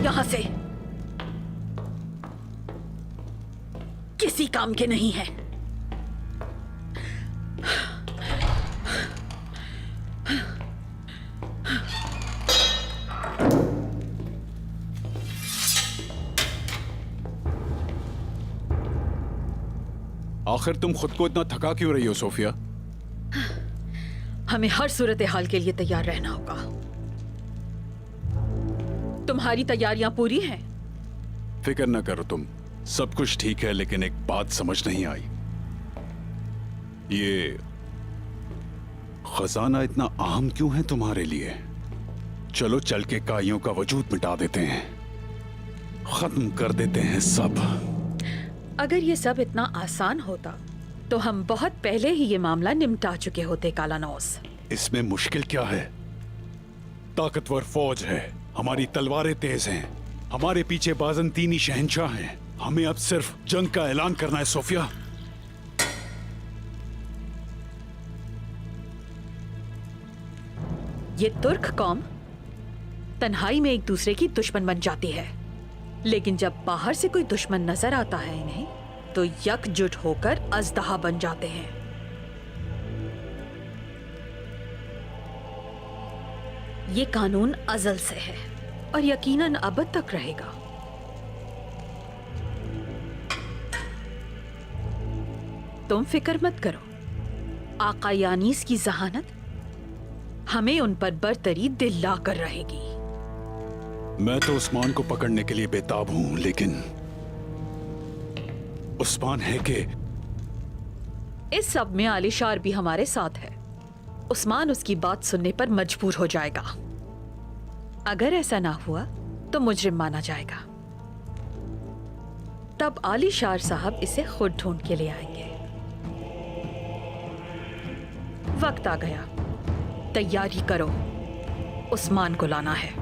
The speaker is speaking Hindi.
यहां से, किसी काम के नहीं है। आखिर तुम खुद को इतना थका क्यों रही हो सोफिया? हमें हर सूरत हाल के लिए तैयार रहना होगा। तुम्हारी तैयारियां पूरी हैं? फिक्र न करो तुम, सब कुछ ठीक है। लेकिन एक बात समझ नहीं आई, ये खजाना इतना अहम क्यों है तुम्हारे लिए? चलो चल के काइयों का वजूद मिटा देते हैं, खत्म कर देते हैं सब। अगर ये सब इतना आसान होता तो हम बहुत पहले ही ये मामला निपटा चुके होते कालानौस। इसमें मुश्किल क्या है? ताकतवर फौज है, हमारी तलवारें तेज हैं, हमारे पीछे बाज़ंतीनी शहंशाह हैं। हमें अब सिर्फ जंग का ऐलान करना है सोफिया। ये तुर्क कौम तन्हाई में एक दूसरे की दुश्मन बन जाती है, लेकिन जब बाहर से कोई दुश्मन नजर आता है इन्हें, तो यकजुट होकर अजदहा बन जाते हैं। ये कानून अज़ल से है और यकीनन अब तक रहेगा। तुम फिक्र मत करो, आका यानीस की जहानत हमें उन पर बरतरी दिला कर रहेगी। मैं तो उस्मान को पकड़ने के लिए बेताब हूं, लेकिन उस्मान है कि इस सब में आलिशार भी हमारे साथ है। उस्मान उसकी बात सुनने पर मजबूर हो जाएगा। अगर ऐसा ना हुआ तो मुजरिम माना जाएगा। तब आलिशार साहब इसे खुद ढूंढ के ले आएंगे। वक्त आ गया, तैयारी करो, उस्मान को लाना है।